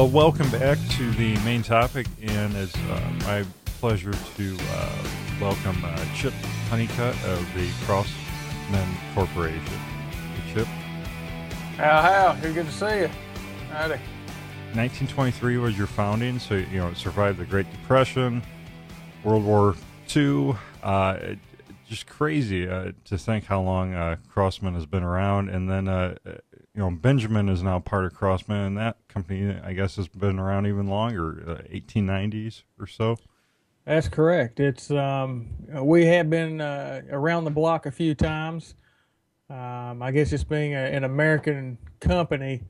Well, welcome back to the main topic, and it's my pleasure to welcome Chip Honeycutt of the Crosman Corporation. Hey, Chip. How? Good to see you. Howdy. 1923 was your founding, so it survived the Great Depression, World War II. Just crazy to think how long Crosman has been around, and then Benjamin is now part of Crosman, and that company, I guess, has been around even longer, 1890s or so. That's correct. It's we have been around the block a few times. I guess just being an American company,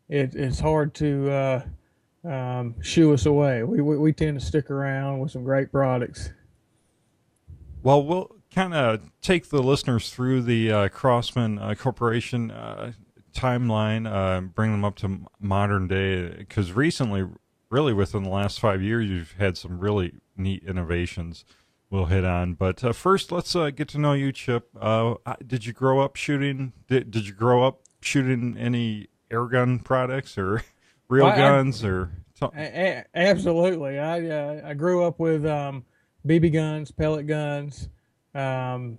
it's hard to shoo us away. We tend to stick around with some great products. Well, we'll kind of take the listeners through the Crosman Corporation timeline, bring them up to modern day, because recently, really within the last 5 years, you've had some really neat innovations we'll hit on. But first, let's get to know you, Chip. Did you grow up shooting? Did you grow up shooting any airgun products or real guns? Absolutely. I grew up with BB guns, pellet guns,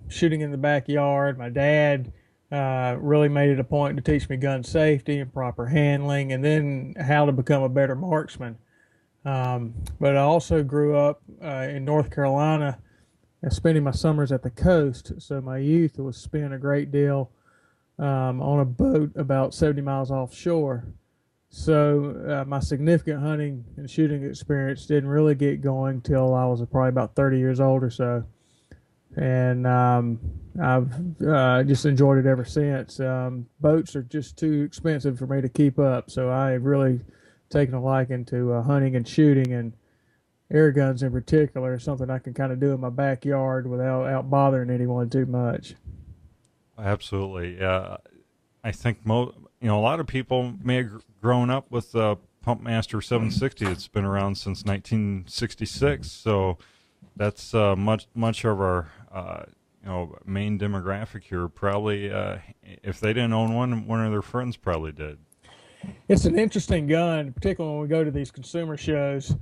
shooting in the backyard. My dad really made it a point to teach me gun safety and proper handling, and then how to become a better marksman. But I also grew up in North Carolina, spending my summers at the coast. So my youth was spent a great deal on a boat about 70 miles offshore. So my significant hunting and shooting experience didn't really get going till I was probably about 30 years old or so. And I've just enjoyed it ever since. Boats are just too expensive for me to keep up, so I've really taken a liking to hunting and shooting, and air guns in particular is something I can kind of do in my backyard without bothering anyone too much. Absolutely. I think a lot of people may have grown up with the Pumpmaster 760. It's been around since 1966, so that's much of our main demographic here. Probably, if they didn't own one of their friends probably did. It's an interesting gun, particularly when we go to these consumer shows,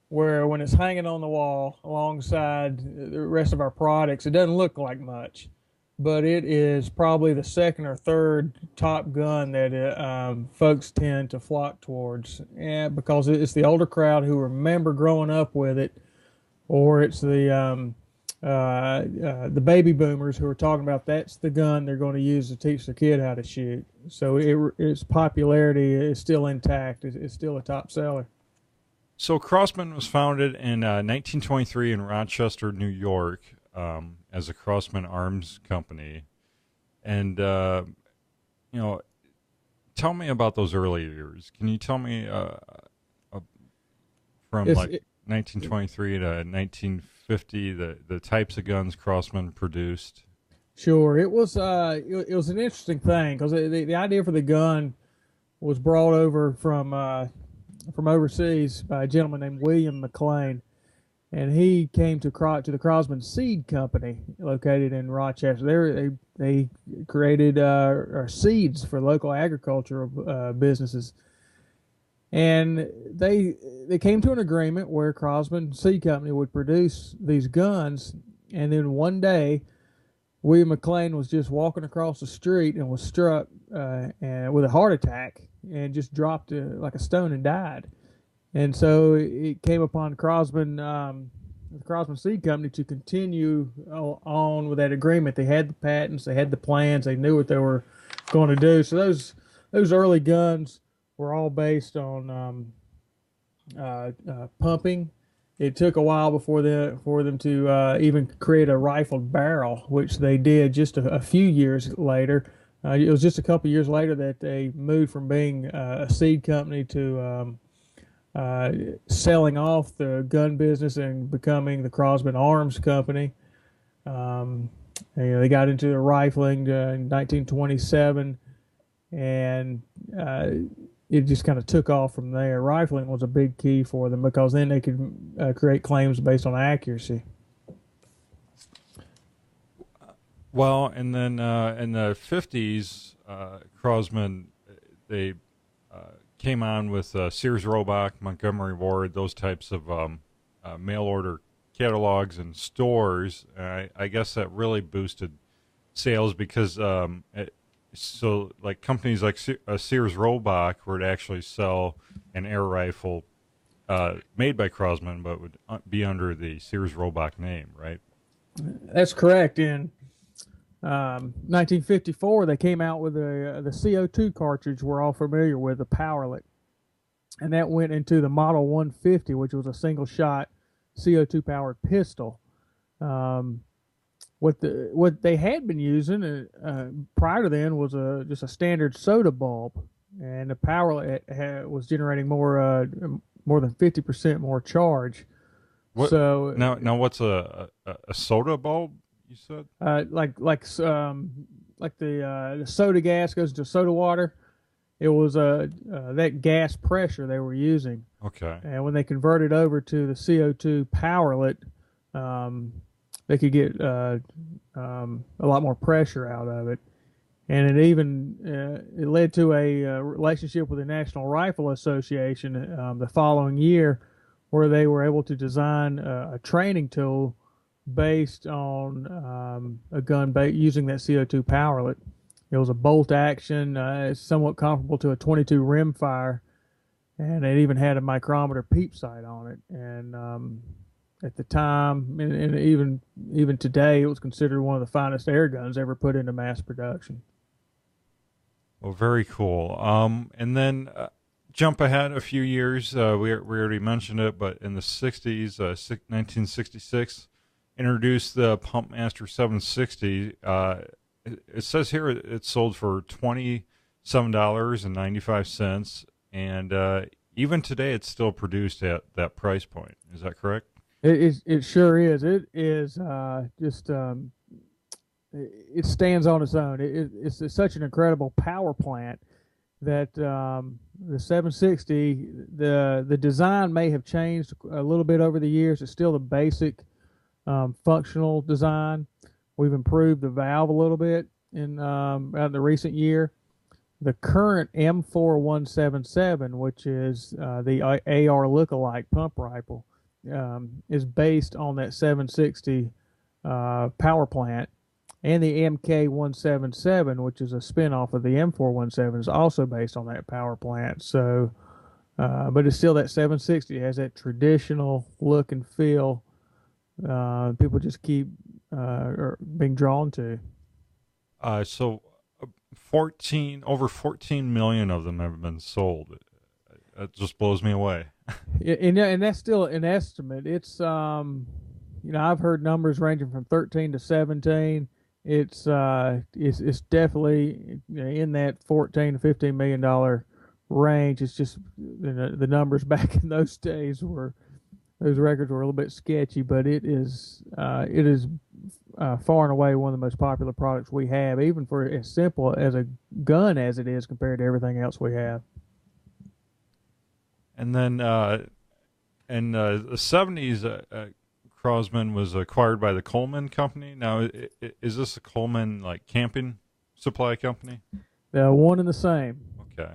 where when it's hanging on the wall alongside the rest of our products, it doesn't look like much, but it is probably the second or third top gun that folks tend to flock towards, because it's the older crowd who remember growing up with it, or it's the baby boomers who are talking about that's the gun they're going to use to teach their kid how to shoot. So its popularity is still intact. It's still a top seller. So Crosman was founded in 1923 in Rochester, New York, as a Crosman Arms Company. And, tell me about those early years. Can you tell me from 1923 to 1950, the types of guns Crosman produced? Sure, it was an interesting thing, because the idea for the gun was brought over from overseas by a gentleman named William McLean, and he came to the Crosman Seed Company located in Rochester. They created seeds for local agricultural businesses, and they came to an agreement where Crosman Seed Company would produce these guns, and then one day William McLean was just walking across the street and was struck and with a heart attack and just dropped like a stone and died. And so it came upon the Crosman Seed Company to continue on with that agreement. They had the patents, they had the plans, they knew what they were going to do. So those early guns were all based on pumping. It took a while for them to even create a rifled barrel, which they did just a few years later. It was just a couple years later that they moved from being a seed company to selling off the gun business and becoming the Crosman Arms Company. They got into the rifling in 1927, and it just kind of took off from there. Rifling was a big key for them, because then they could create claims based on accuracy. Well, and then in the 50s, Crosman, they came on with Sears Roebuck, Montgomery Ward, those types of mail order catalogs and stores. I guess that really boosted sales because so like companies like Sears Roebuck would actually sell an air rifle made by Crosman, but would be under the Sears Roebuck name, right? That's correct. In 1954, they came out with the CO2 cartridge we're all familiar with, the Powerlet, and that went into the Model 150, which was a single-shot CO2 powered pistol. What they had been using prior to then was just a standard soda bulb, and the Powerlet was generating more than 50% more charge. What, so now what's a soda bulb? You said like the soda gas goes into soda water. It was that gas pressure they were using. Okay. And when they converted over to the CO2 Powerlet, they could get a lot more pressure out of it. And it even it led to a relationship with the National Rifle Association the following year, where they were able to design a training tool based on a gun using that CO2 Powerlet. It was a bolt action, somewhat comparable to a 22 rimfire, and it even had a micrometer peep sight on it. And at the time, and even today, it was considered one of the finest air guns ever put into mass production. Well, very cool. And then jump ahead a few years. We already mentioned it, but in the 60s, 1966, introduced the Pumpmaster 760. It says here it sold for $27.95, and even today it's still produced at that price point. Is that correct? It sure is. It is just it stands on its own. It's such an incredible power plant that the 760, the design may have changed a little bit over the years. It's still the basic functional design. We've improved the valve a little bit in the recent year. The current M4177, which is the AR lookalike pump rifle, is based on that 760 power plant, and the MK177, which is a spinoff of the M417, is also based on that power plant. So, but it's still that 760. It has that traditional look and feel. People just keep being drawn to. So, over 14 million of them have been sold. It just blows me away. And that's still an estimate. It's I've heard numbers ranging from 13 to 17. It's definitely in that 14 to 15 million dollar range. It's just the numbers back in those days those records were a little bit sketchy, but it is far and away one of the most popular products we have, even for as simple as a gun as it is compared to everything else we have. And then in the 70s, Crosman was acquired by the Coleman Company. Now, is this a Coleman like camping supply company? One and the same. Okay.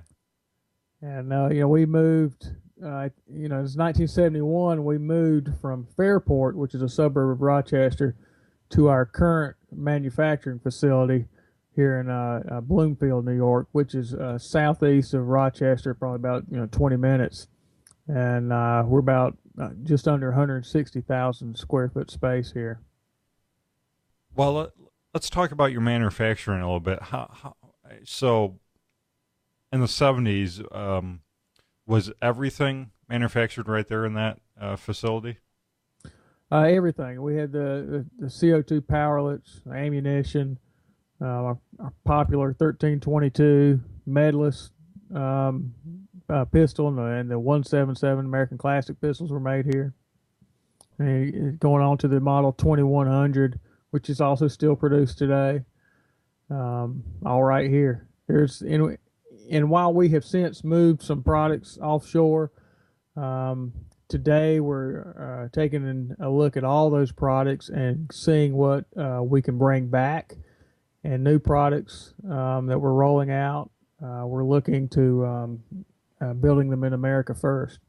And we moved. It's 1971. We moved from Fairport, which is a suburb of Rochester, to our current manufacturing facility here in Bloomfield, New York, which is southeast of Rochester, probably about 20 minutes. And we're about just under 160,000 square foot space here. Well, let's talk about your manufacturing a little bit. So in the 70s, was everything manufactured right there in that facility? Everything. We had the CO2 powerlets, ammunition, our popular 1322 Medalist pistol, and the 177 American Classic pistols were made here. And going on to the model 2100, which is also still produced today. All right here. And while we have since moved some products offshore, today we're taking a look at all those products and seeing what we can bring back, and new products that we're rolling out. We're looking to building them in America first.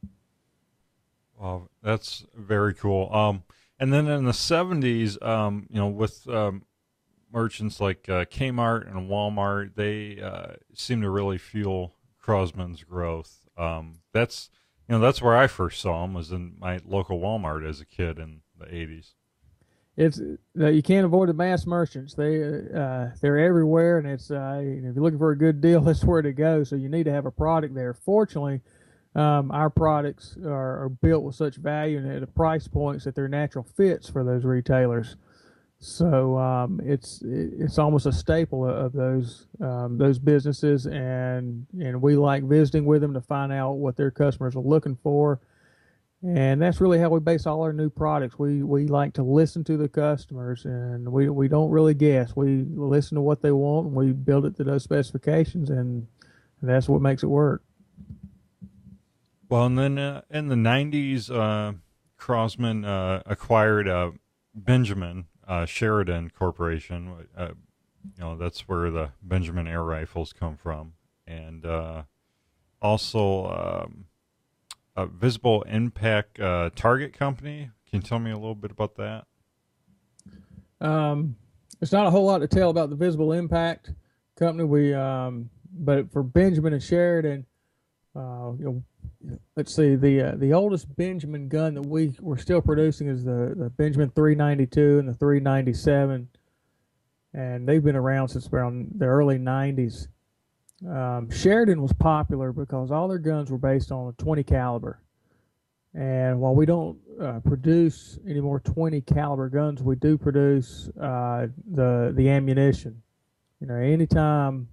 Well, that's very cool. And then in the 70s, with merchants like Kmart and Walmart, they seem to really fuel Crosman's growth. That's where I first saw them, was in my local Walmart as a kid in the 80s. It's you can't avoid the mass merchants. They're everywhere, and it's if you're looking for a good deal, that's where to go. So you need to have a product there. Fortunately, our products are built with such value and at a price points that they're natural fits for those retailers. So it's almost a staple of those businesses, and we like visiting with them to find out what their customers are looking for. And that's really how we base all our new products. We like to listen to the customers, and we don't really guess. We listen to what they want, and we build it to those specifications, and that's what makes it work. Well, and then in the 90s, Crosman acquired Benjamin Sheridan Corporation. That's where the Benjamin air rifles come from. And also a Visible Impact Target Company. Can you tell me a little bit about that? There's not a whole lot to tell about the Visible Impact Company. But for Benjamin and Sheridan, let's see, the oldest Benjamin gun that we're still producing is the Benjamin 392 and the 397, and they've been around since around the early 90s. Sheridan was popular because all their guns were based on a 20 caliber, and while we don't produce any more 20 caliber guns, we do produce the ammunition. Anytime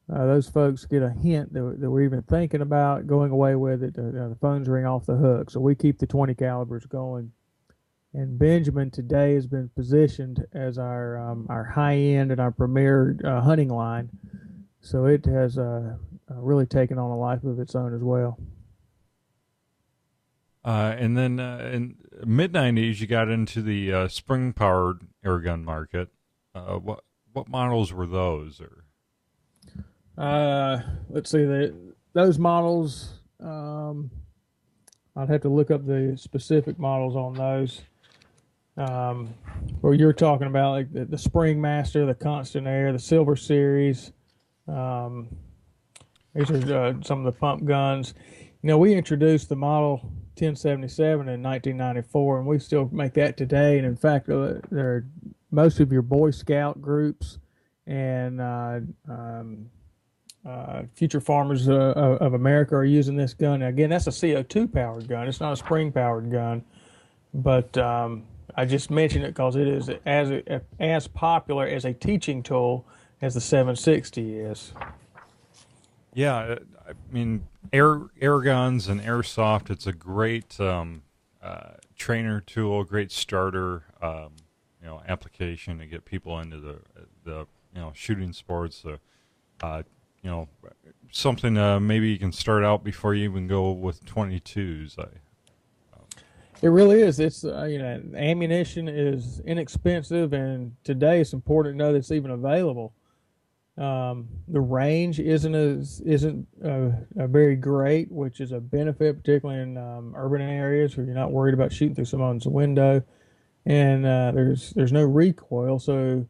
those folks get a hint that we're even thinking about going away with it, the phones ring off the hook. So we keep the 20 calibers going. And Benjamin today has been positioned as our high end and our premier hunting line. So it has really taken on a life of its own as well. And then in mid 90s, you got into the spring powered airgun market. What models were those? Or let's see, those models, I'd have to look up the specific models on those. Where you're talking about, like the Spring Master, the Constant Air, the Silver Series. These are some of the pump guns. We introduced the model 1077 in 1994, and we still make that today. And in fact, there most of your Boy Scout groups and future farmers of America are using this gun. Now, again, that's a CO2 powered gun. It's not a spring powered gun, but I just mentioned it because it is as popular as a teaching tool as the 760 is. Yeah, I mean, air guns and Airsoft, it's a great trainer tool, great starter application to get people into the shooting sports. Something maybe you can start out before you even go with 22s. It really is. It's ammunition is inexpensive, and today it's important to know that it's even available. The range isn't very great, which is a benefit, particularly in urban areas where you're not worried about shooting through someone's window, and there's no recoil. So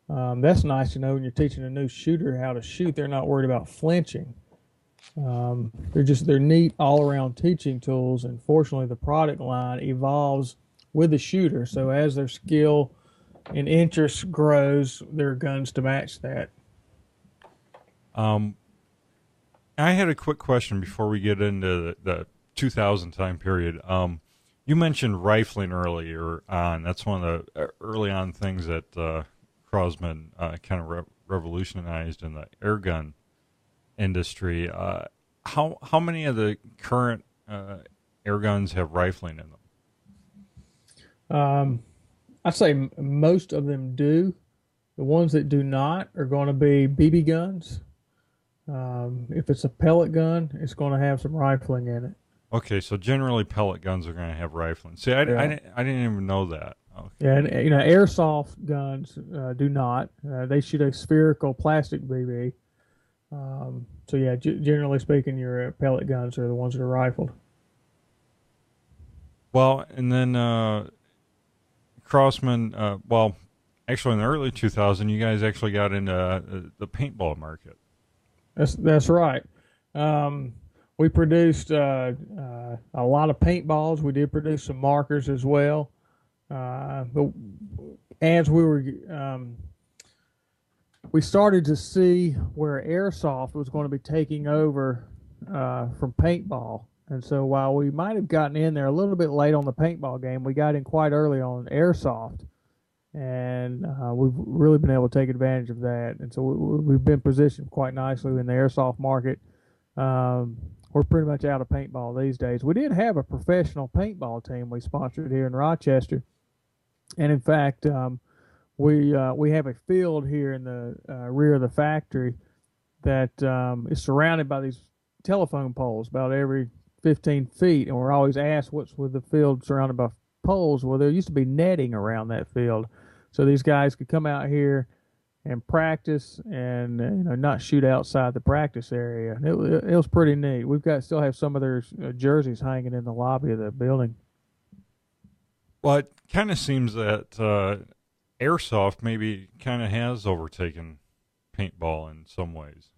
that's nice to know when you're teaching a new shooter how to shoot. They're not worried about flinching. They're neat all-around teaching tools, and fortunately the product line evolves with the shooter. So as their skill and interest grows, there are guns to match that. I had a quick question before we get into the 2000 time period. You mentioned rifling earlier on. That's one of the early on things that Crosman kind of revolutionized in the airgun industry. How many of the current air guns have rifling in them? I'd say most of them do. The ones that do not are going to be BB guns. If it's a pellet gun, it's going to have some rifling in it. Okay, so generally pellet guns are going to have rifling. See, I didn't even know that. Okay. Yeah, and airsoft guns do not. They shoot a spherical plastic BB. So yeah, generally speaking, your pellet guns are the ones that are rifled. Well, and then Crossman, well, actually in the early 2000s, you guys actually got into the paintball market. That's right. Um, we produced a lot of paintballs. We did produce some markers as well. But as we started to see where airsoft was going to be taking over from paintball. And so while we might have gotten in there a little bit late on the paintball game, we got in quite early on airsoft. And we've really been able to take advantage of that. And so we've been positioned quite nicely in the airsoft market. We're pretty much out of paintball these days. We did have a professional paintball team we sponsored here in Rochester. And in fact, we have a field here in the rear of the factory that is surrounded by these telephone poles about every 15 feet, and we're always asked what's with the field surrounded by poles. Well, there used to be netting around that field, so these guys could come out here and practice and not shoot outside the practice area. And it was pretty neat. Still have some of their jerseys hanging in the lobby of the building. Well, it kind of seems that airsoft maybe kind of has overtaken paintball in some ways.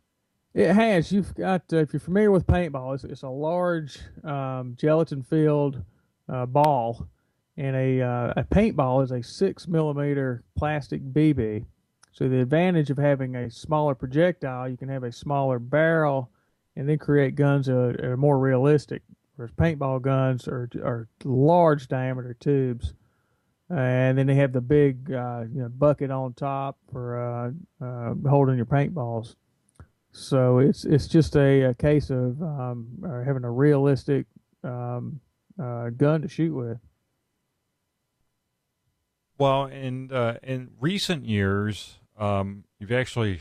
It has. You've got, if you're familiar with paintball, it's a large gelatin-filled ball, and a paintball is a 6 millimeter plastic BB. So the advantage of having a smaller projectile, you can have a smaller barrel, and then create guns that are more realistic. Whereas paintball guns are large diameter tubes, and then they have the big bucket on top for holding your paintballs. So it's just a case of having a realistic gun to shoot with. Well, in recent years, you've actually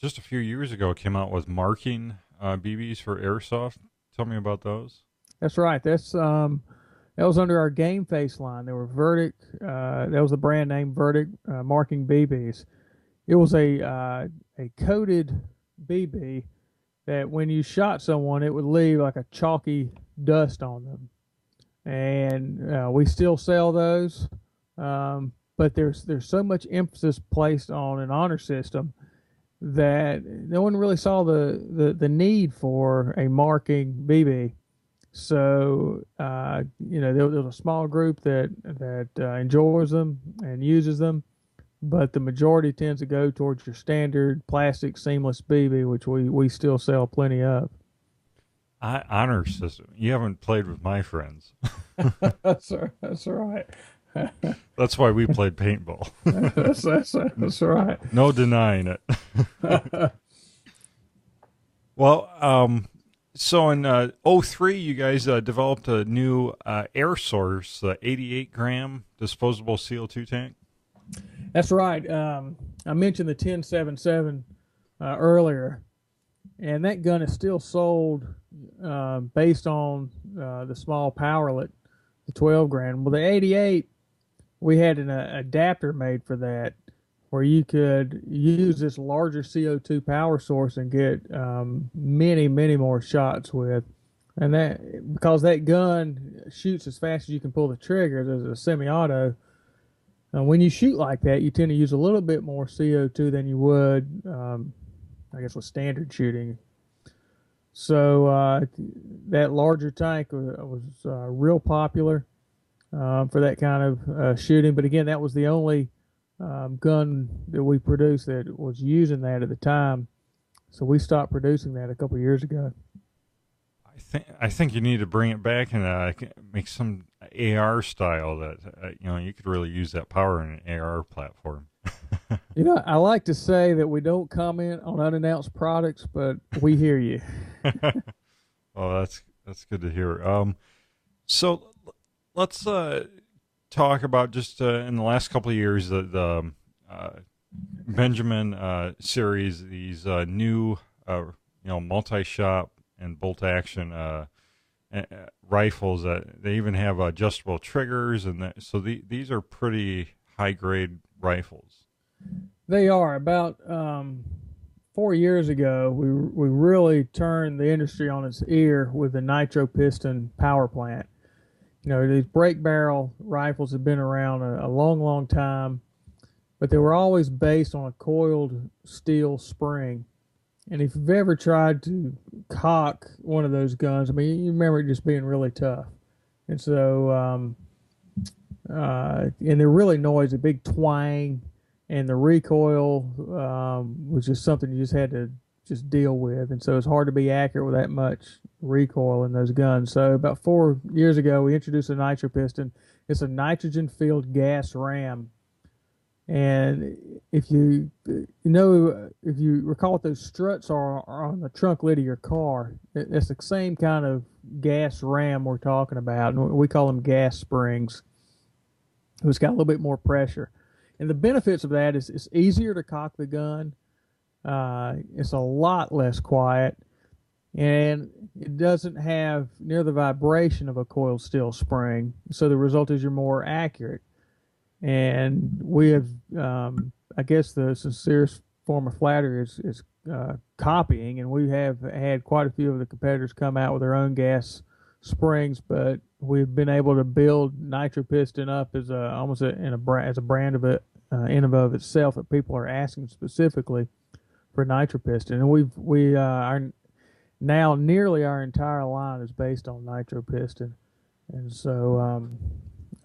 just a few years ago came out with marking BBs for airsoft. Tell me about those. That's right. That was under our Game Face line. There were Verdict. That was the brand name Verdict marking BBs. It was a coated BB that when you shot someone, it would leave like a chalky dust on them. And we still sell those, but there's so much emphasis placed on an honor system that no one really saw the need for a marking BB. So there was a small group that enjoys them and uses them, but the majority tends to go towards your standard plastic seamless BB, which we still sell plenty of. Honor system. You haven't played with my friends. That's right. That's why we played paintball. That's right. No denying it. Well, so in 03, you guys developed a new air source, 88 gram disposable CO2 tank. That's right. I mentioned the 1077 earlier, and that gun is still sold based on the small Powerlet, the 12 gram. Well, the 88, we had an adapter made for that, where you could use this larger CO2 power source and get many more shots with. And that, because that gun shoots as fast as you can pull the trigger, there's a semi-auto. And when you shoot like that, you tend to use a little bit more CO2 than you would, I guess, with standard shooting. So that larger tank was real popular for that kind of shooting. But again, that was the only gun that we produced that was using that at the time. So we stopped producing that a couple of years ago. I think you need to bring it back and make some AR style that you could really use that power in an AR platform. I like to say that we don't comment on unannounced products, but we hear you. Well, that's good to hear. So let's talk about just in the last couple of years the Benjamin series, these new multi-shot and bolt action rifles that they even have adjustable triggers, and so these are pretty high grade rifles. They are about 4 4 years ago, we really turned the industry on its ear with the nitro piston power plant. You know, these break barrel rifles have been around a long, long time, but they were always based on a coiled steel spring. And if you've ever tried to cock one of those guns, I mean, you remember it just being really tough. And so, and they're really noisy, big twang, and the recoil was just something you just had to just deal with. And so it's hard to be accurate with that much recoil in those guns. So about 4 years ago, we introduced a nitro piston. It's a nitrogen-filled gas ram. And if you recall what those struts are on the trunk lid of your car, it's the same kind of gas ram we're talking about. And we call them gas springs. It's got a little bit more pressure. And the benefits of that is it's easier to cock the gun. It's a lot less quiet. And it doesn't have near the vibration of a coiled steel spring. So the result is you're more accurate. And we have, I guess the sincerest form of flattery is copying, and we have had quite a few of the competitors come out with their own gas springs, but we've been able to build nitro piston up as almost as a brand of it in and of itself that people are asking specifically for nitro piston, and we are now nearly our entire line is based on nitro piston, and so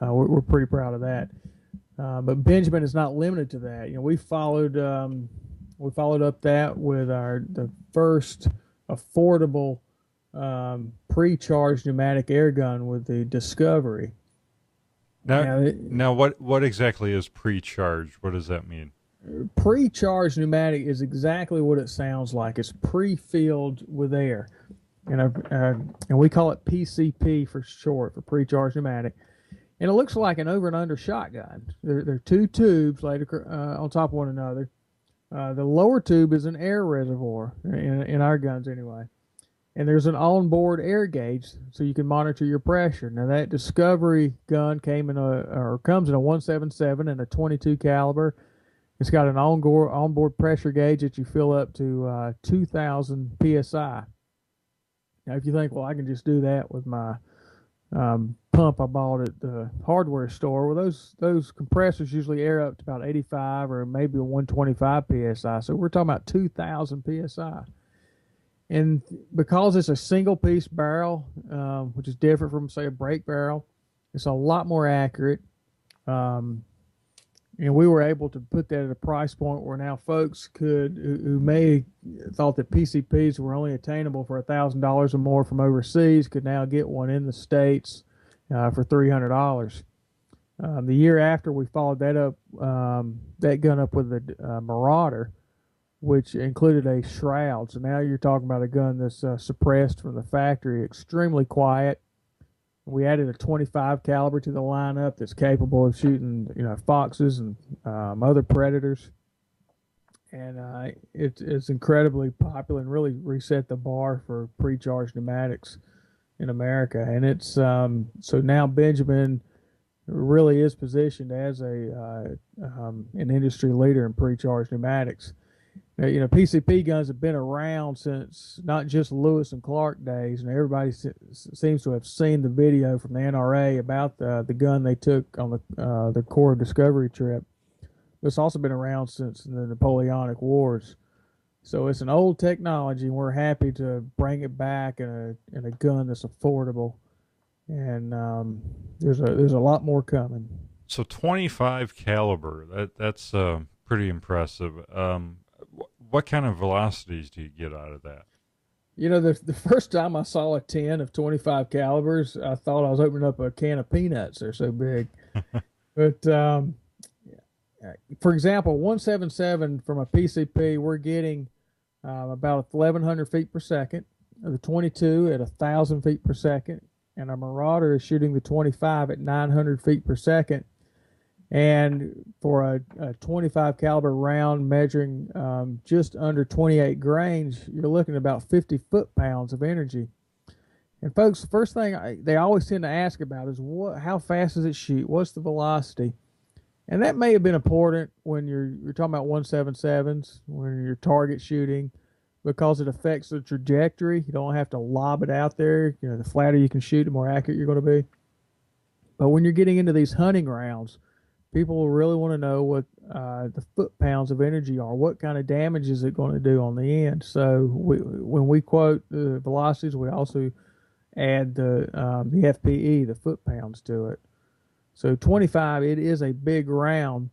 we're pretty proud of that. But Benjamin is not limited to that. You know, we followed up that with the first affordable pre-charged pneumatic air gun with the Discovery. Now, what exactly is pre-charged? What does that mean? Pre-charged pneumatic is exactly what it sounds like. It's pre-filled with air, and we call it PCP for short, for pre-charged pneumatic. And it looks like an over and under shotgun. There are two tubes laid on top of one another. The lower tube is an air reservoir, in our guns anyway. And there's an onboard air gauge so you can monitor your pressure. Now that Discovery gun comes in a 177 and a 22 caliber. It's got an onboard pressure gauge that you fill up to 2,000 psi. Now if you think, well, I can just do that with my pump I bought at the hardware store, well, those compressors usually air up to about 85 or maybe 125 psi. So we're talking about 2,000 psi. And because it's a single piece barrel, which is different from, say, a break barrel, it's a lot more accurate. And we were able to put that at a price point where now folks who may thought that PCPs were only attainable for $1,000 or more from overseas, could now get one in the States for $300. The year after, we followed that gun up with a Marauder, which included a shroud. So now you're talking about a gun that's suppressed from the factory, extremely quiet. We added a 25 caliber to the lineup that's capable of shooting, foxes and other predators. And it's incredibly popular and really reset the bar for pre-charged pneumatics in America. And it's so now Benjamin really is positioned as an industry leader in pre-charged pneumatics. PCP guns have been around since not just Lewis and Clark days, and everybody seems to have seen the video from the NRA about the gun they took on the Corps Discovery trip. But it's also been around since the Napoleonic Wars. So it's an old technology, and we're happy to bring it back in a gun that's affordable. And there's a lot more coming. So 25 caliber, that's pretty impressive. What kind of velocities do you get out of that? The first time I saw a 10 of 25 calibers, I thought I was opening up a can of peanuts. They're so big. But for example, 177 from a PCP, we're getting about 1,100 feet per second. The 22 at 1,000 feet per second, and a Marauder is shooting the 25 at 900 feet per second. And for a 25 caliber round measuring just under 28 grains, you're looking at about 50 foot-pounds of energy. And folks, the first thing they always tend to ask about is how fast does it shoot? What's the velocity? And that may have been important when you're talking about 177s, when you're target shooting, because it affects the trajectory. You don't have to lob it out there. You know, the flatter you can shoot, the more accurate you're going to be. But when you're getting into these hunting rounds, people really want to know what the foot pounds of energy are. What kind of damage is it going to do on the end? So when we quote the velocities, we also add the FPE, the foot pounds, to it. So 25, it is a big round.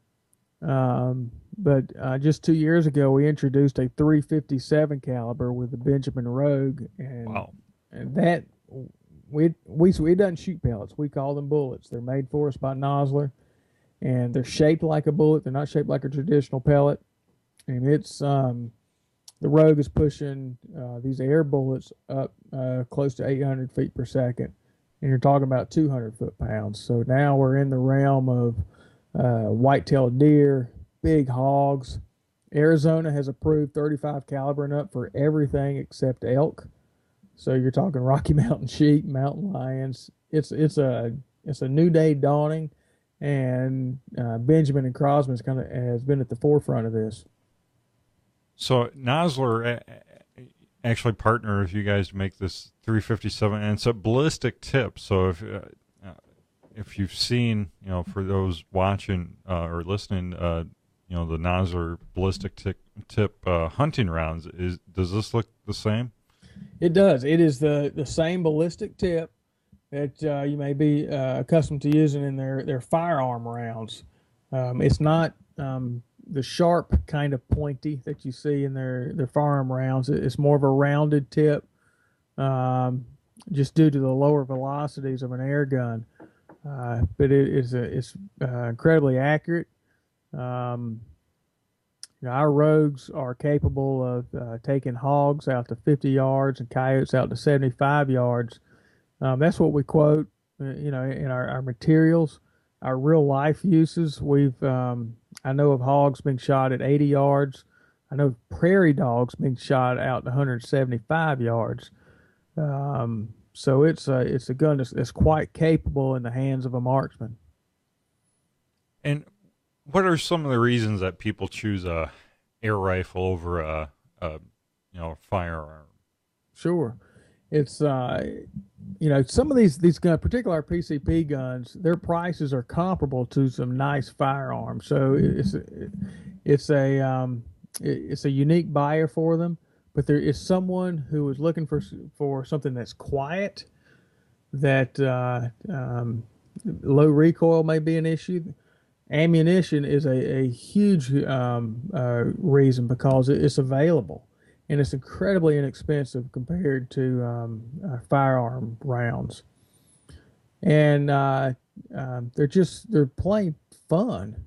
But just 2 years ago, we introduced a 357 caliber with the Benjamin Rogue, and Wow. and that we doesn't shoot pellets. We call them bullets. They're made for us by Nosler, and they're shaped like a bullet. They're not shaped like a traditional pellet. And it's the Rogue is pushing these air bullets up close to 800 feet per second, and you're talking about 200 foot-pounds. So now we're in the realm of white-tailed deer, big hogs. Arizona has approved 35 caliber and up for everything except elk. So you're talking Rocky Mountain sheep, mountain lions. It's a new day dawning, and Benjamin and Crosman has been at the forefront of this. So Nosler actually partnered with you guys to make this 357, and it's a ballistic tip. So if you've seen, for those watching or listening, the Nosler ballistic tip hunting rounds, does this look the same? It does. It is the same ballistic tip that you may be accustomed to using in their firearm rounds. It's not the sharp kind of pointy that you see in their firearm rounds. It's more of a rounded tip, just due to the lower velocities of an air gun. But it's incredibly accurate. Our rogues are capable of taking hogs out to 50 yards and coyotes out to 75 yards. That's what we quote, in our materials. Our real life uses, I know of hogs being shot at 80 yards. I know of prairie dogs being shot out to 175 yards. So it's a gun that's quite capable in the hands of a marksman. And what are some of the reasons that people choose a air rifle over a firearm? Sure. It's some of these guns, particularly our PCP guns, their prices are comparable to some nice firearms. So it's a unique buyer for them. But there is someone who is looking for something that's quiet, that low recoil may be an issue. Ammunition is a huge reason, because it's available and it's incredibly inexpensive compared to firearm rounds. And they're plain fun.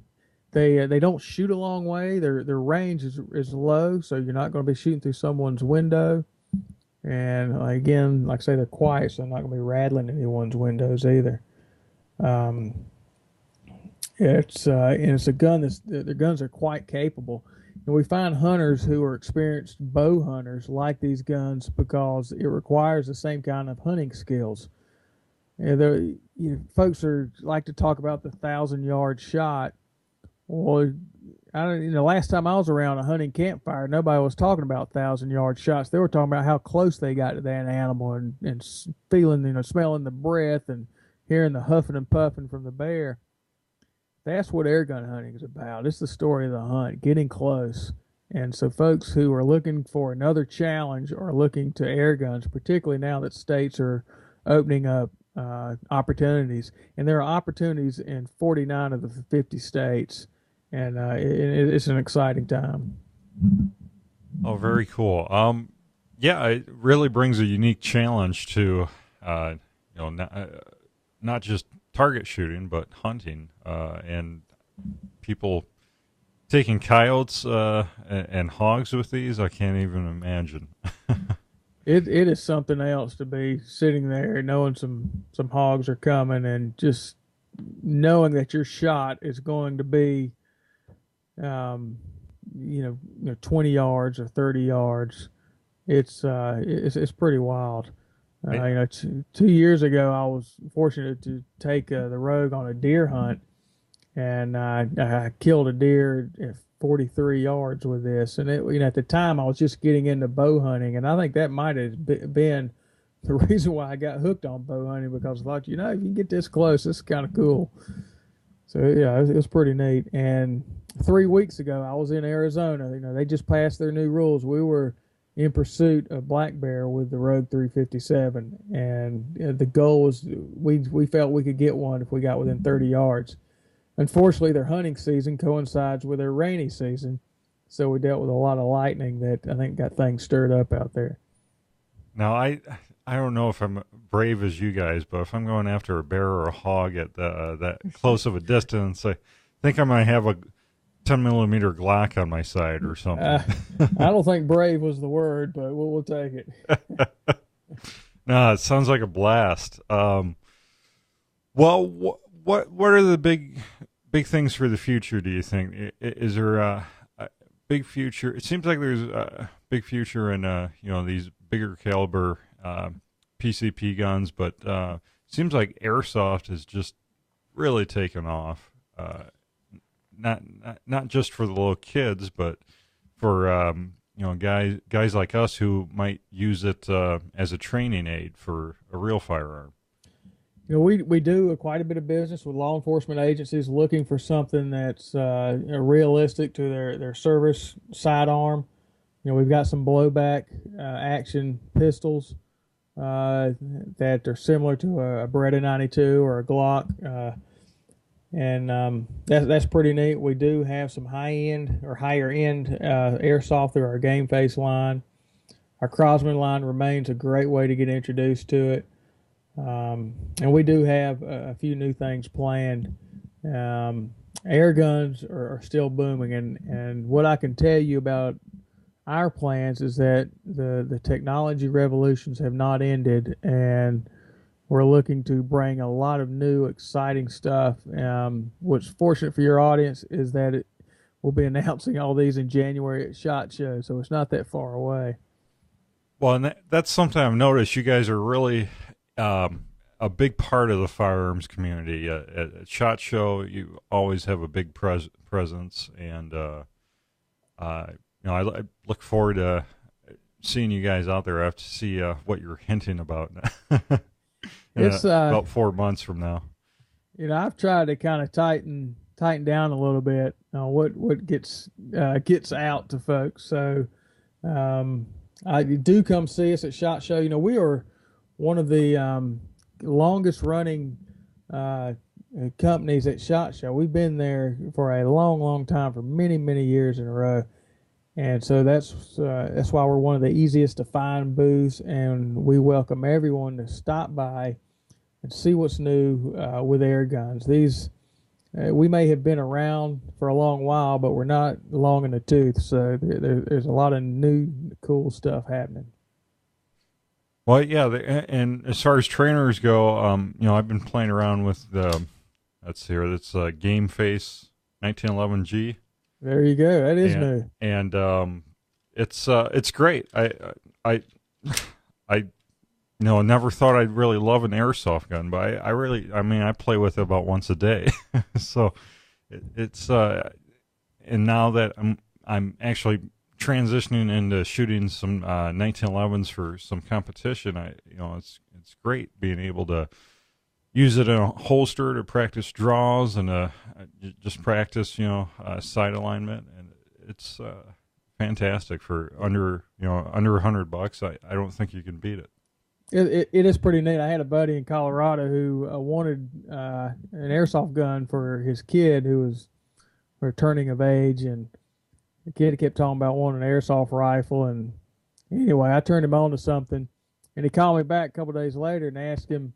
They don't shoot a long way. Their range is low, so you're not going to be shooting through someone's window. And again, like I say, they're quiet, so they're not going to be rattling anyone's windows either. It's a gun the guns are quite capable, and we find hunters who are experienced bow hunters like these guns because it requires the same kind of hunting skills. And folks like to talk about the 1,000-yard shot. Well, last time I was around a hunting campfire, nobody was talking about 1,000-yard shots. They were talking about how close they got to that animal and feeling, smelling the breath and hearing the huffing and puffing from the bear. That's what airgun hunting is about. It's the story of the hunt, getting close. And so folks who are looking for another challenge are looking to air guns, particularly now that states are opening up opportunities. And there are opportunities in 49 of the 50 states. And it's an exciting time. Oh, very cool. Yeah, it really brings a unique challenge to, not just target shooting, but hunting, and people taking coyotes and hogs with these. I can't even imagine. It is something else to be sitting there knowing some hogs are coming, and just knowing that your shot is going to be 20 yards or 30 yards. It's pretty wild. 2 years ago, I was fortunate to take the Rogue on a deer hunt, and I killed a deer at 43 yards with this. And at the time I was just getting into bow hunting, and I think that might have been the reason why I got hooked on bow hunting, because I thought, if you can get this close, this is kind of cool. So yeah, it was pretty neat. And 3 weeks ago, I was in Arizona. They just passed their new rules. We were in pursuit of black bear with the Rogue 357, and the goal was we felt we could get one if we got within 30 yards. Unfortunately, their hunting season coincides with their rainy season, so we dealt with a lot of lightning that I think got things stirred up out there. Now, I don't know if I'm brave as you guys, but if I'm going after a bear or a hog at that close of a distance, I think I might have a 10-millimeter Glock on my side or something. I don't think brave was the word, but we'll take it. No, it sounds like a blast. Well, what are the big things for the future, do you think? Is there a big future? It seems like there's a big future in these bigger caliber PCP guns, but seems like Airsoft has just really taken off. Not just for the little kids, but for guys like us who might use it as a training aid for a real firearm. We do quite a bit of business with law enforcement agencies looking for something that's realistic to their service sidearm. We've got some blowback action pistols that are similar to a Beretta 92 or a Glock. And that's pretty neat. We do have some high-end or higher-end airsoft through our Game Face line. Our Crosman line remains a great way to get introduced to it. And we do have a few new things planned. Airguns are still booming, and what I can tell you about our plans is that the technology revolutions have not ended, and we're looking to bring a lot of new, exciting stuff. What's fortunate for your audience is that we'll be announcing all these in January at SHOT Show, so it's not that far away. Well, and that's something I've noticed. You guys are really a big part of the firearms community. At SHOT Show, you always have a big presence, and I look forward to seeing you guys out there. I have to see what you're hinting about. It's about 4 months from now. I've tried to kind of tighten down a little bit on what gets out to folks. So I do come see us at SHOT Show. We are one of the longest running companies at SHOT Show. We've been there for a long time, for many years in a row. And so that's why we're one of the easiest to find booths, and we welcome everyone to stop by and see what's new with Airguns. These we may have been around for a long while, but we're not long in the tooth. So there's a lot of new, cool stuff happening. Well, yeah, and as far as trainers go, I've been playing around with that's Game Face 1911G. There you go. That is new, and it's great. I never thought I'd really love an airsoft gun, but I play with it about once a day. So it's and now that I'm actually transitioning into shooting some 1911s for some competition, it's great being able to use it in a holster to practice draws and just practice sight alignment, and it's fantastic for under $100. I don't think you can beat it. It is pretty neat. I had a buddy in Colorado who wanted an airsoft gun for his kid who was returning of age, and the kid kept talking about wanting an airsoft rifle. And anyway, I turned him on to something, and he called me back a couple of days later and asked him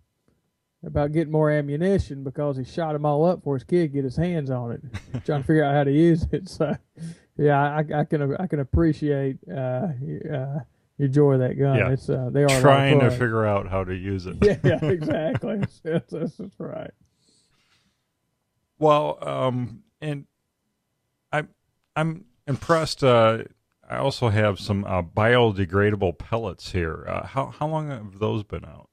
about getting more ammunition because he shot them all up for his kid to get his hands on it, trying to figure out how to use it. So, yeah, I can appreciate your joy of that gun. Yeah. It's they are trying to figure out how to use it. Yeah, exactly. That's right. Well, and I'm impressed. I also have some biodegradable pellets here. How long have those been out?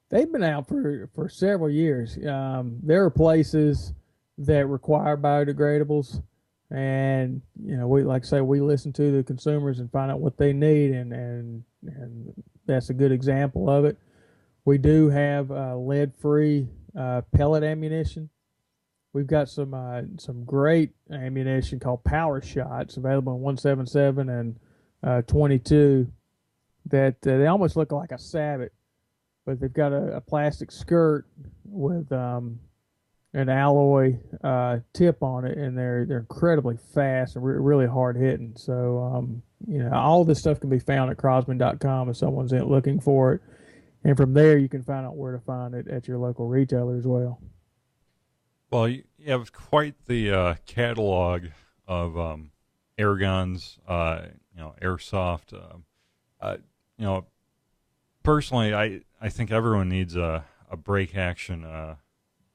They've been out for several years. There are places that require biodegradables. And we, like I say, we listen to the consumers and find out what they need, and that's a good example of it. We do have lead-free pellet ammunition. We've got some great ammunition called Power Shots available in 177 and 22 that they almost look like a sabot, but they've got a plastic skirt with an alloy tip on it, and they're incredibly fast and really hard hitting. So all this stuff can be found at Crosman.com if someone's looking for it, and from there you can find out where to find it at your local retailer as well. Well, you have quite the catalog of Airguns, Airsoft. Personally, I think everyone needs a break action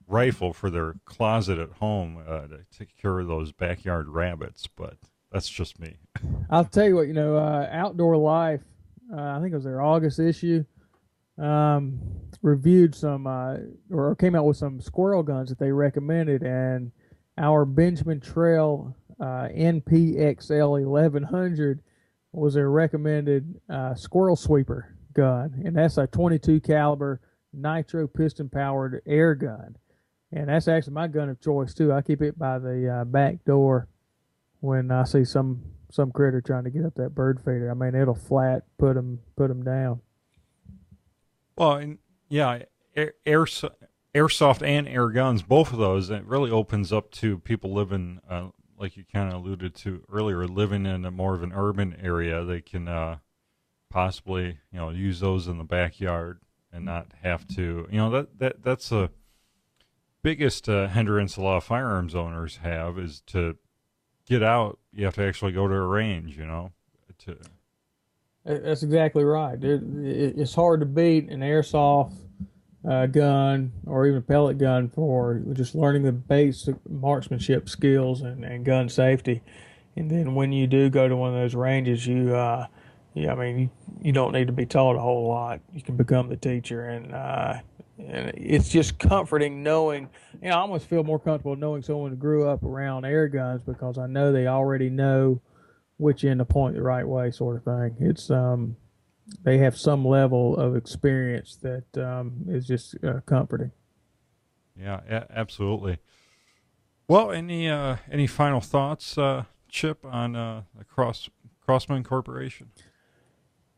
rifle for their closet at home to take care of those backyard rabbits, but that's just me. I'll tell you what, Outdoor Life, I think it was their August issue, reviewed some or came out with some squirrel guns that they recommended, and our Benjamin Trail NPXL 1100 was their recommended squirrel sweeper gun, and that's a 22 caliber nitro piston powered air gun, and that's actually my gun of choice too. I keep it by the back door when I see some critter trying to get up that bird feeder. I mean, it'll flat put them down. Well, and yeah, airsoft and air guns, both of those, it really opens up to people living, like you kind of alluded to earlier, living in a more of an urban area. They can possibly, use those in the backyard and not have to, that's the biggest hindrance a lot of firearms owners have is to get out. You have to actually go to a range, to. That's exactly right. It's hard to beat an airsoft gun or even a pellet gun for just learning the basic marksmanship skills and gun safety. And then when you do go to one of those ranges, you don't need to be taught a whole lot. You can become the teacher, and it's just comforting knowing. I almost feel more comfortable knowing someone who grew up around air guns because I know they already know which end to point the right way, sort of thing. It's they have some level of experience that is just comforting. Yeah, absolutely. Well, any final thoughts, Chip, on the Crosman Corporation?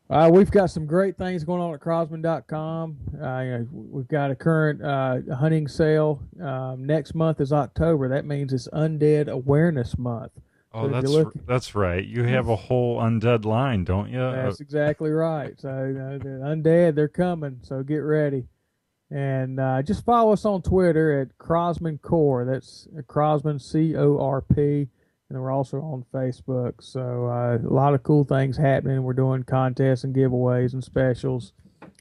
We've got some great things going on at Crosman.com. We've got a current hunting sale. Next month is October. That means it's Undead Awareness Month. Oh, that's right. You have a whole undead line, don't you? That's exactly right. So the undead, they're coming. So get ready, and just follow us on Twitter at Crosman Corp. That's Crosman CORP, and we're also on Facebook. So a lot of cool things happening. We're doing contests and giveaways and specials,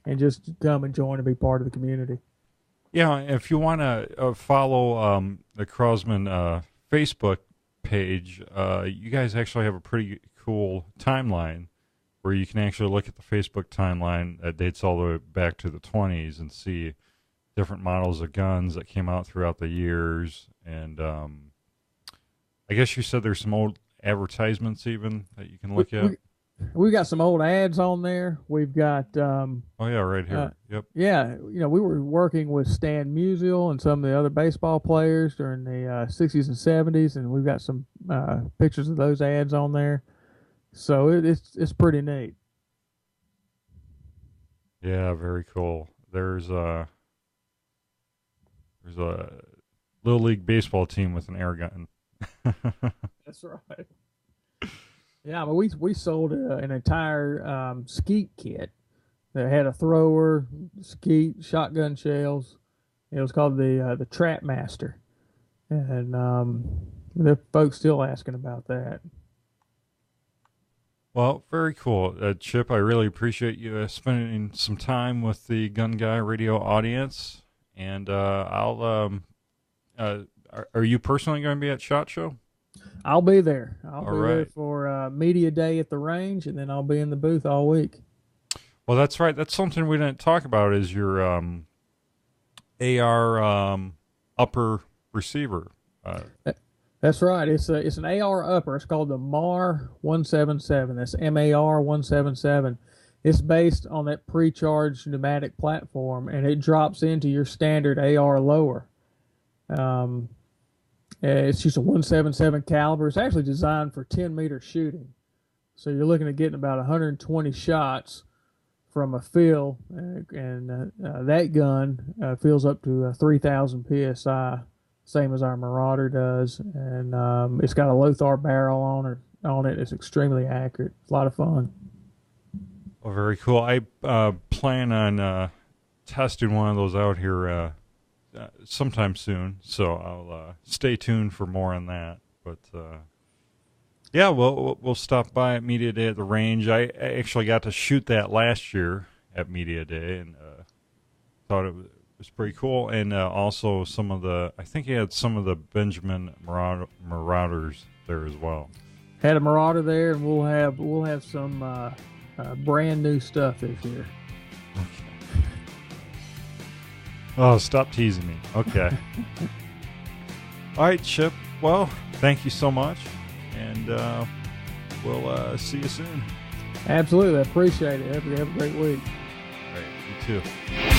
and just come and join and be part of the community. Yeah, if you want to follow the Crosman Facebook page, you guys actually have a pretty cool timeline where you can actually look at the Facebook timeline that dates all the way back to the 20s and see different models of guns that came out throughout the years. And I guess you said there's some old advertisements even that you can look at. We got some old ads on there. We've got oh yeah, right here. Yep. Yeah, we were working with Stan Musial and some of the other baseball players during the 60s and 70s, and we've got some pictures of those ads on there. So it's pretty neat. Yeah, very cool. There's a little league baseball team with an air gun. That's right. Yeah, but we sold an entire skeet kit that had a thrower, skeet, shotgun shells. It was called the Trap Master, and there are folks still asking about that. Well, very cool, Chip. I really appreciate you spending some time with the Gun Guy Radio audience, and I'll. Are you personally going to be at SHOT Show? I'll be there. I'll be right there for media day at the range, and then I'll be in the booth all week. Well, that's right. That's something we didn't talk about is your AR upper receiver. That's right. It's an AR upper. It's called the MAR 177. That's MAR 177. It's based on that Precharged Pneumatic platform, and it drops into your standard AR lower. It's just a 177 caliber. It's actually designed for 10-meter shooting, so you're looking at getting about 120 shots from a fill, and that gun fills up to 3,000 psi, same as our Marauder does, and it's got a Lothar barrel on it. It's extremely accurate. It's a lot of fun. Oh, very cool. I plan on testing one of those out here sometime soon, so I'll stay tuned for more on that. But yeah, we'll stop by at Media Day at the range. I actually got to shoot that last year at Media Day, and thought it was pretty cool. And also I think he had some of the Benjamin Marauders there as well. Had a Marauder there, and we'll have some brand new stuff this year. Okay. Oh, stop teasing me. Okay. All right, Chip. Well, thank you so much, and we'll see you soon. Absolutely. I appreciate it. Have a great week. All right. You too.